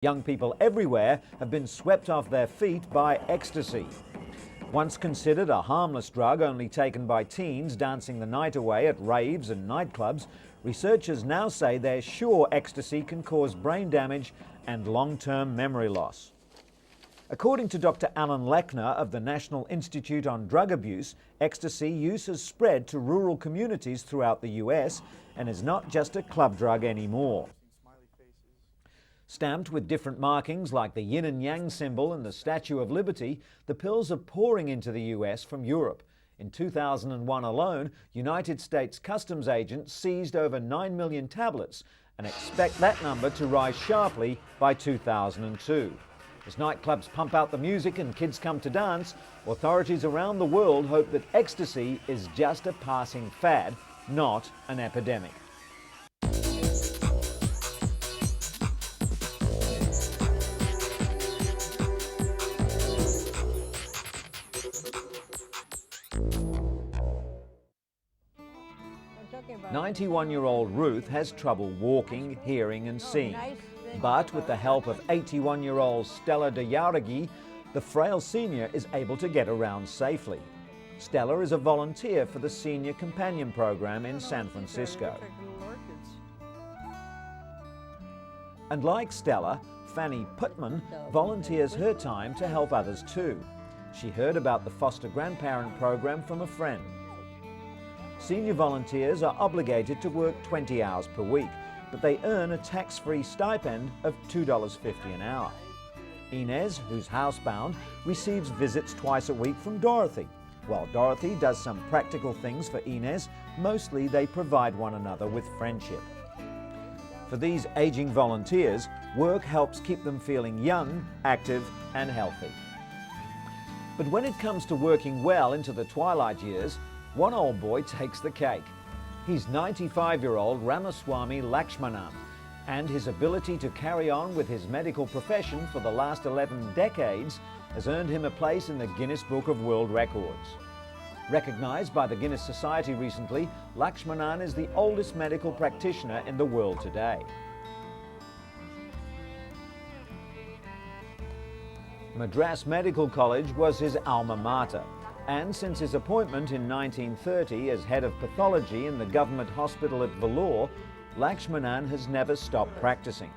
Young people everywhere have been swept off their feet by ecstasy. Once considered a harmless drug only taken by teens dancing the night away at raves and nightclubs, researchers now say they're sure ecstasy can cause brain damage and long-term memory loss. According to Dr. Alan Lechner of the National Institute on Drug Abuse, ecstasy use has spread to rural communities throughout the US and is not just a club drug anymore. Stamped with different markings like the yin and yang symbol and the Statue of Liberty, the pills are pouring into the US from Europe. In 2001 alone, United States customs agents seized over 9 million tablets and expect that number to rise sharply by 2002. As nightclubs pump out the music and kids come to dance, authorities around the world hope that ecstasy is just a passing fad, not an epidemic. About 91-year-old Ruth has trouble walking, hearing and seeing. But with the help of 81-year-old Stella DeYaragi, the frail senior is able to get around safely. Stella is a volunteer for the Senior Companion Program in San Francisco. And like Stella, Fanny Putman volunteers her time to help others too. She heard about the foster grandparent program from a friend. Senior volunteers are obligated to work 20 hours per week, but they earn a tax-free stipend of $2.50 an hour. Inez, who's housebound, receives visits twice a week from Dorothy. While Dorothy does some practical things for Inez, mostly they provide one another with friendship. For these aging volunteers, work helps keep them feeling young, active and healthy. But when it comes to working well into the twilight years, one old boy takes the cake. He's 95-year-old Ramaswamy Lakshmanan, and his ability to carry on with his medical profession for the last 11 decades has earned him a place in the Guinness Book of World Records. Recognized by the Guinness Society recently, Lakshmanan is the oldest medical practitioner in the world today. Madras Medical College was his alma mater. And since his appointment in 1930 as head of pathology in the government hospital at Vellore, Lakshmanan has never stopped practicing.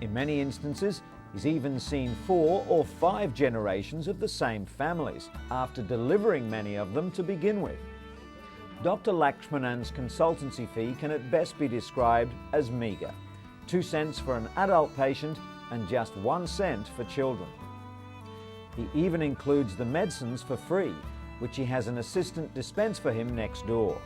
In many instances, he's even seen 4 or 5 generations of the same families, after delivering many of them to begin with. Dr. Lakshmanan's consultancy fee can at best be described as meagre: 2 cents for an adult patient and just 1 cent for children. He even includes the medicines for free, which he has an assistant dispense for him next door.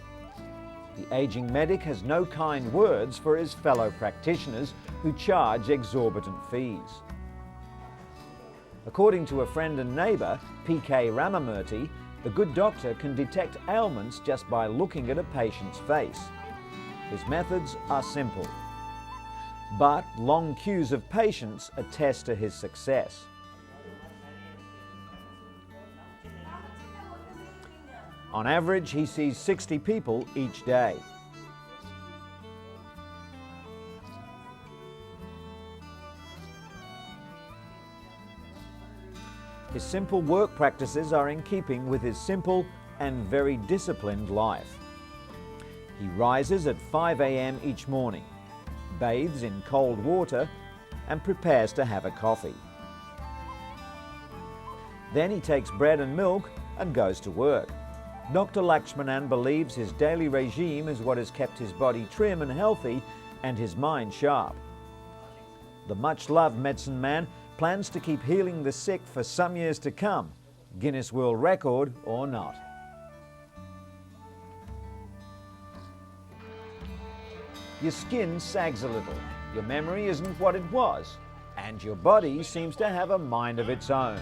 The aging medic has no kind words for his fellow practitioners who charge exorbitant fees. According to a friend and neighbour, P.K. Ramamurthy, the good doctor can detect ailments just by looking at a patient's face. His methods are simple, but long queues of patients attest to his success. On average, he sees 60 people each day. His simple work practices are in keeping with his simple and very disciplined life. He rises at 5 a.m. each morning, bathes in cold water, and prepares to have a coffee. Then he takes bread and milk and goes to work. Dr. Lakshmanan believes his daily regime is what has kept his body trim and healthy and his mind sharp. The much-loved medicine man plans to keep healing the sick for some years to come, Guinness World Record or not. Your skin sags a little, your memory isn't what it was, and your body seems to have a mind of its own.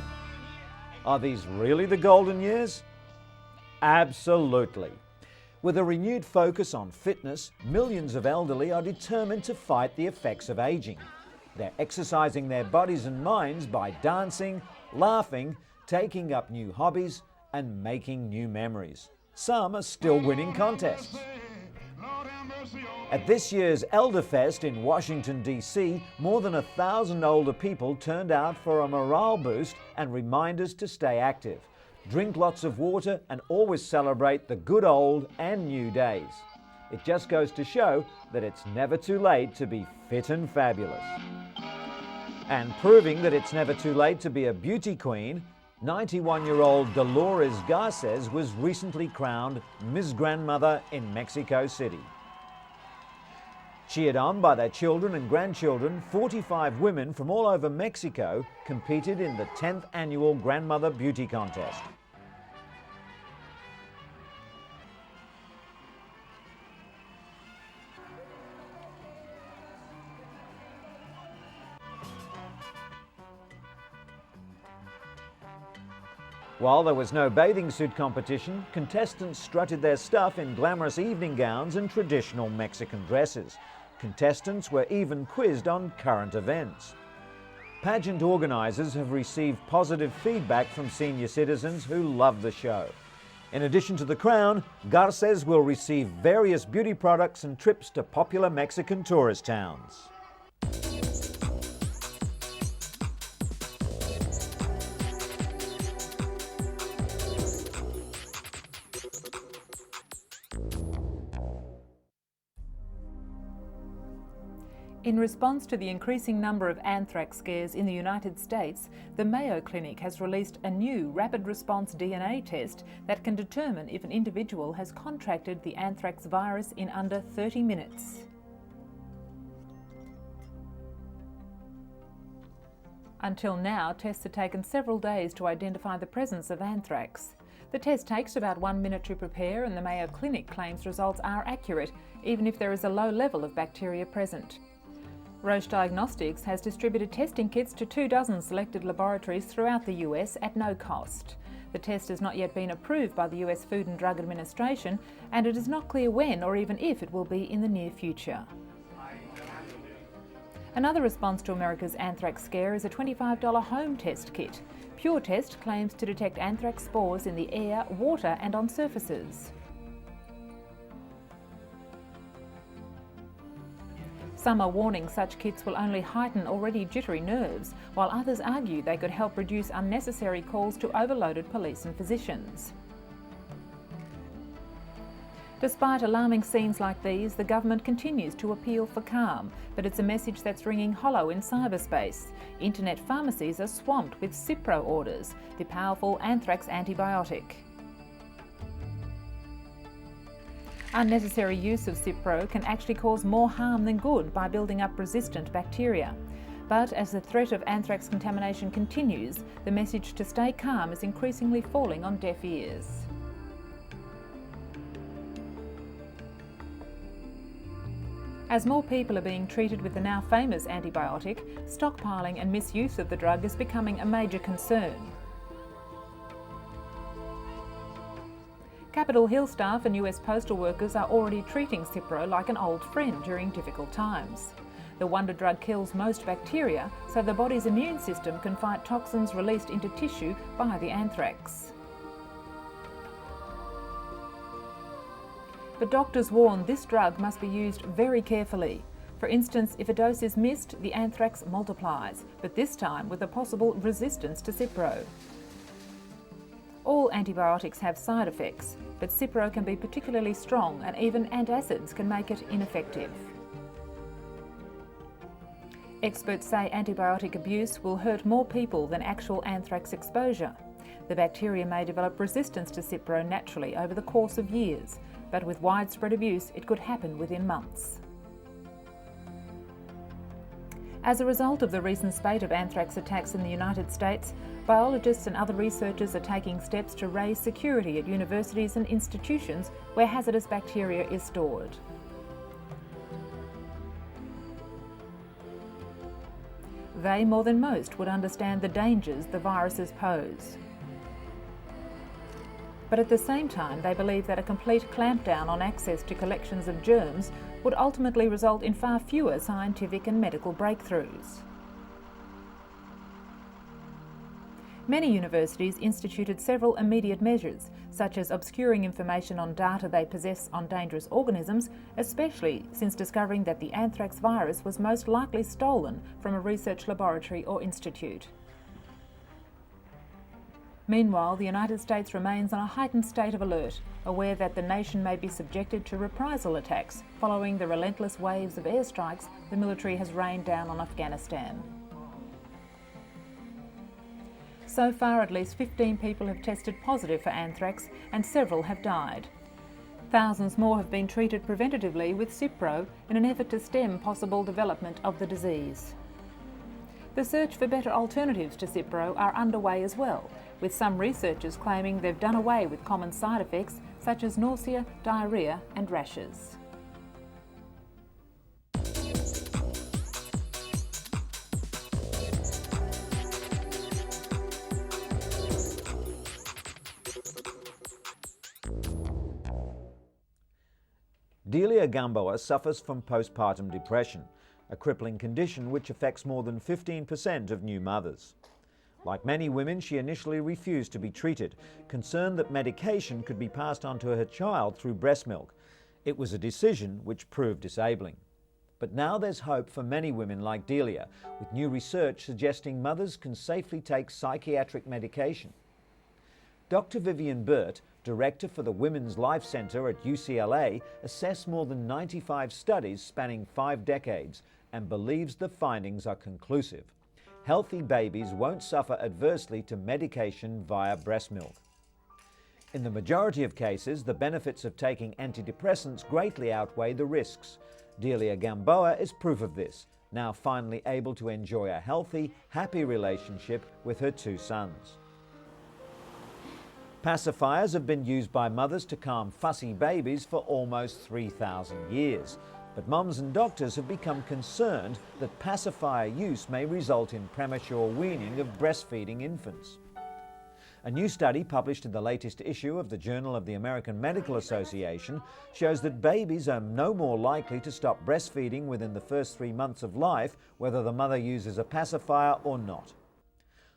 Are these really the golden years? Absolutely. With a renewed focus on fitness, millions of elderly are determined to fight the effects of aging. They're exercising their bodies and minds by dancing, laughing, taking up new hobbies, and making new memories. Some are still winning contests. Lord have mercy on At this year's Elderfest in Washington, D.C., more than 1,000 older people turned out for a morale boost and reminders to stay active. Drink lots of water and always celebrate the good old and new days. It just goes to show that it's never too late to be fit and fabulous. And proving that it's never too late to be a beauty queen, 91-year-old Dolores Garces was recently crowned Miss Grandmother in Mexico City. Cheered on by their children and grandchildren, 45 women from all over Mexico competed in the 10th annual Grandmother Beauty Contest. While there was no bathing suit competition, contestants strutted their stuff in glamorous evening gowns and traditional Mexican dresses. Contestants were even quizzed on current events. Pageant organisers have received positive feedback from senior citizens who love the show. In addition to the crown, Garces will receive various beauty products and trips to popular Mexican tourist towns. In response to the increasing number of anthrax scares in the United States, the Mayo Clinic has released a new rapid response DNA test that can determine if an individual has contracted the anthrax virus in under 30 minutes. Until now, tests have taken several days to identify the presence of anthrax. The test takes about 1 minute to prepare, and the Mayo Clinic claims results are accurate, even if there is a low level of bacteria present. Roche Diagnostics has distributed testing kits to 24 selected laboratories throughout the US at no cost. The test has not yet been approved by the US Food and Drug Administration, and it is not clear when or even if it will be in the near future. Another response to America's anthrax scare is a $25 home test kit. Pure Test claims to detect anthrax spores in the air, water and on surfaces. Some are warning such kits will only heighten already jittery nerves, while others argue they could help reduce unnecessary calls to overloaded police and physicians. Despite alarming scenes like these, the government continues to appeal for calm, but it's a message that's ringing hollow in cyberspace. Internet pharmacies are swamped with Cipro orders, the powerful anthrax antibiotic. Unnecessary use of Cipro can actually cause more harm than good by building up resistant bacteria. But as the threat of anthrax contamination continues, the message to stay calm is increasingly falling on deaf ears. As more people are being treated with the now famous antibiotic, stockpiling and misuse of the drug is becoming a major concern. Capitol Hill staff and US postal workers are already treating Cipro like an old friend during difficult times. The wonder drug kills most bacteria, so the body's immune system can fight toxins released into tissue by the anthrax. But doctors warn this drug must be used very carefully. For instance, if a dose is missed, the anthrax multiplies, but this time with a possible resistance to Cipro. All antibiotics have side effects, but Cipro can be particularly strong, and even antacids can make it ineffective. Experts say antibiotic abuse will hurt more people than actual anthrax exposure. The bacteria may develop resistance to Cipro naturally over the course of years, but with widespread abuse it could happen within months. As a result of the recent spate of anthrax attacks in the United States, biologists and other researchers are taking steps to raise security at universities and institutions where hazardous bacteria is stored. They, more than most, would understand the dangers the viruses pose. But at the same time, they believe that a complete clampdown on access to collections of germs would ultimately result in far fewer scientific and medical breakthroughs. Many universities instituted several immediate measures, such as obscuring information on data they possess on dangerous organisms, especially since discovering that the anthrax virus was most likely stolen from a research laboratory or institute. Meanwhile, the United States remains on a heightened state of alert, aware that the nation may be subjected to reprisal attacks following the relentless waves of airstrikes the military has rained down on Afghanistan. So far, at least 15 people have tested positive for anthrax and several have died. Thousands more have been treated preventatively with Cipro in an effort to stem possible development of the disease. The search for better alternatives to Cipro are underway as well, with some researchers claiming they've done away with common side effects such as nausea, diarrhoea and rashes. Delia Gamboa suffers from postpartum depression, a crippling condition which affects more than 15% of new mothers. Like many women, she initially refused to be treated, concerned that medication could be passed on to her child through breast milk. It was a decision which proved disabling. But now there's hope for many women like Delia, with new research suggesting mothers can safely take psychiatric medication. Dr. Vivian Burt, director for the Women's Life Center at UCLA, assessed more than 95 studies spanning 5 decades and believes the findings are conclusive. Healthy babies won't suffer adversely to medication via breast milk. In the majority of cases, the benefits of taking antidepressants greatly outweigh the risks. Delia Gamboa is proof of this, now finally able to enjoy a healthy, happy relationship with her 2 sons. Pacifiers have been used by mothers to calm fussy babies for almost 3,000 years. But mums and doctors have become concerned that pacifier use may result in premature weaning of breastfeeding infants. A new study published in the latest issue of the Journal of the American Medical Association shows that babies are no more likely to stop breastfeeding within the first 3 months of life, whether the mother uses a pacifier or not.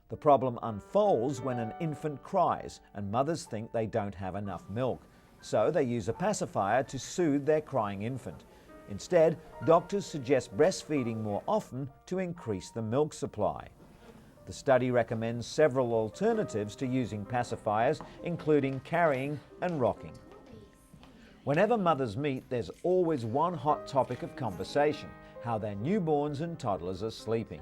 The problem unfolds when an infant cries and mothers think they don't have enough milk, so they use a pacifier to soothe their crying infant. Instead, doctors suggest breastfeeding more often to increase the milk supply. The study recommends several alternatives to using pacifiers, including carrying and rocking. Whenever mothers meet, there's always one hot topic of conversation: how their newborns and toddlers are sleeping.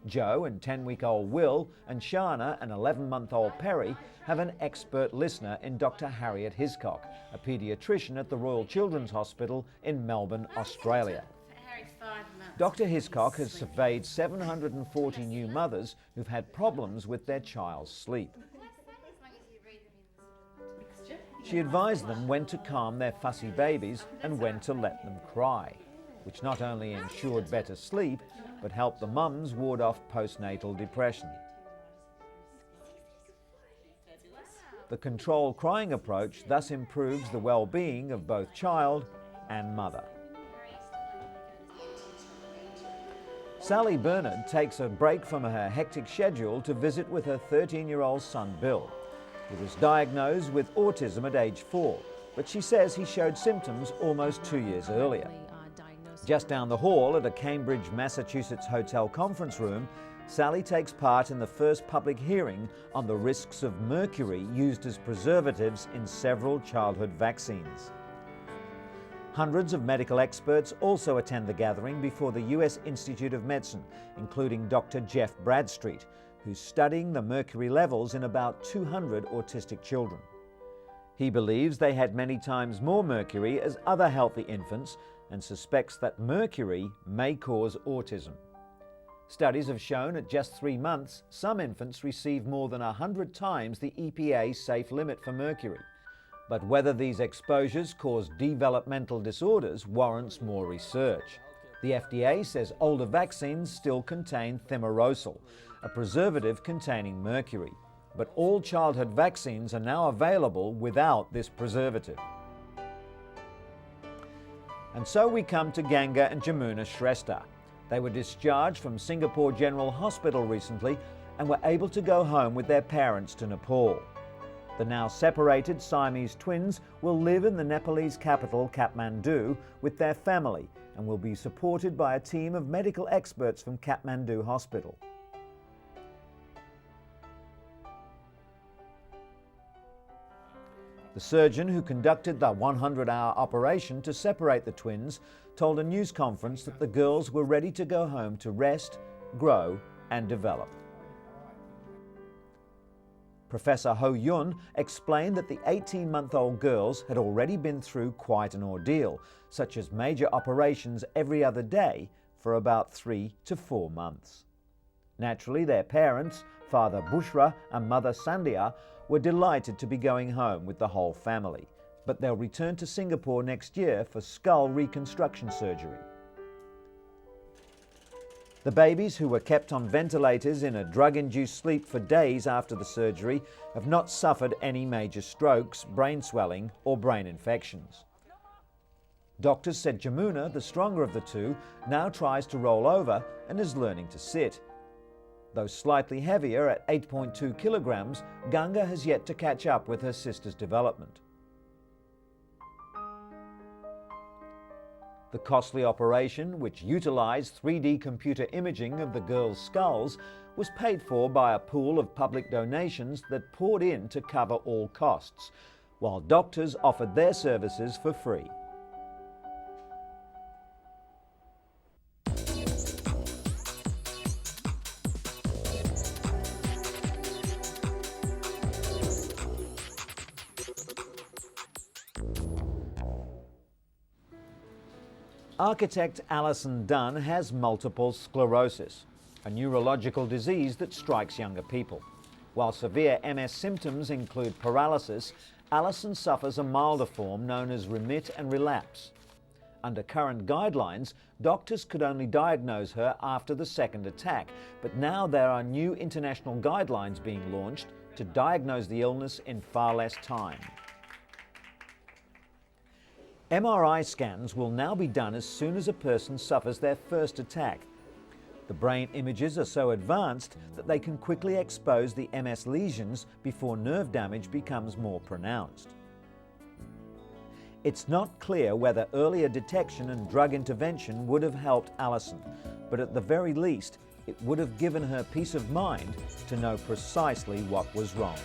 Joe and 10-week-old Will and Shana and 11-month-old Perry have an expert listener in Dr. Harriet Hiscock, a paediatrician at the Royal Children's Hospital in Melbourne, Australia. Dr. Hiscock has surveyed 740 new mothers who've had problems with their child's sleep. She advised them when to calm their fussy babies and when to let them cry, which not only ensured better sleep, but helped the mums ward off postnatal depression. The controlled crying approach thus improves the well-being of both child and mother. Sally Bernard takes a break from her hectic schedule to visit with her 13-year-old son Bill. He was diagnosed with autism at age 4, but she says he showed symptoms almost 2 years earlier. Just down the hall at a Cambridge, Massachusetts hotel conference room, Sally takes part in the first public hearing on the risks of mercury used as preservatives in several childhood vaccines. Hundreds of medical experts also attend the gathering before the US Institute of Medicine, including Dr. Jeff Bradstreet, who's studying the mercury levels in about 200 autistic children. He believes they had many times more mercury as other healthy infants and suspects that mercury may cause autism. Studies have shown at just 3 months, some infants receive more than 100 times the EPA safe limit for mercury. But whether these exposures cause developmental disorders warrants more research. The FDA says older vaccines still contain thimerosal, a preservative containing mercury. But all childhood vaccines are now available without this preservative. And so we come to Ganga and Jamuna Shrestha. They were discharged from Singapore General Hospital recently and were able to go home with their parents to Nepal. The now separated Siamese twins will live in the Nepalese capital, Kathmandu, with their family and will be supported by a team of medical experts from Kathmandu Hospital. The surgeon who conducted the 100-hour operation to separate the twins told a news conference that the girls were ready to go home to rest, grow and develop. Professor Ho Yun explained that the 18-month-old girls had already been through quite an ordeal, such as major operations every other day for about 3 to 4 months. Naturally, their parents, Father Bushra and Mother Sandhya, were delighted to be going home with the whole family, but they'll return to Singapore next year for skull reconstruction surgery. The babies, who were kept on ventilators in a drug-induced sleep for days after the surgery, have not suffered any major strokes, brain swelling or brain infections. Doctors said Jamuna, the stronger of the two, now tries to roll over and is learning to sit. Though slightly heavier at 8.2 kilograms, Ganga has yet to catch up with her sister's development. The costly operation, which utilised 3D computer imaging of the girls' skulls, was paid for by a pool of public donations that poured in to cover all costs, while doctors offered their services for free. Architect Alison Dunn has multiple sclerosis, a neurological disease that strikes younger people. While severe MS symptoms include paralysis, Alison suffers a milder form known as remit and relapse. Under current guidelines, doctors could only diagnose her after the second attack, but now there are new international guidelines being launched to diagnose the illness in far less time. MRI scans will now be done as soon as a person suffers their first attack. The brain images are so advanced that they can quickly expose the MS lesions before nerve damage becomes more pronounced. It's not clear whether earlier detection and drug intervention would have helped Alison, but at the very least, it would have given her peace of mind to know precisely what was wrong.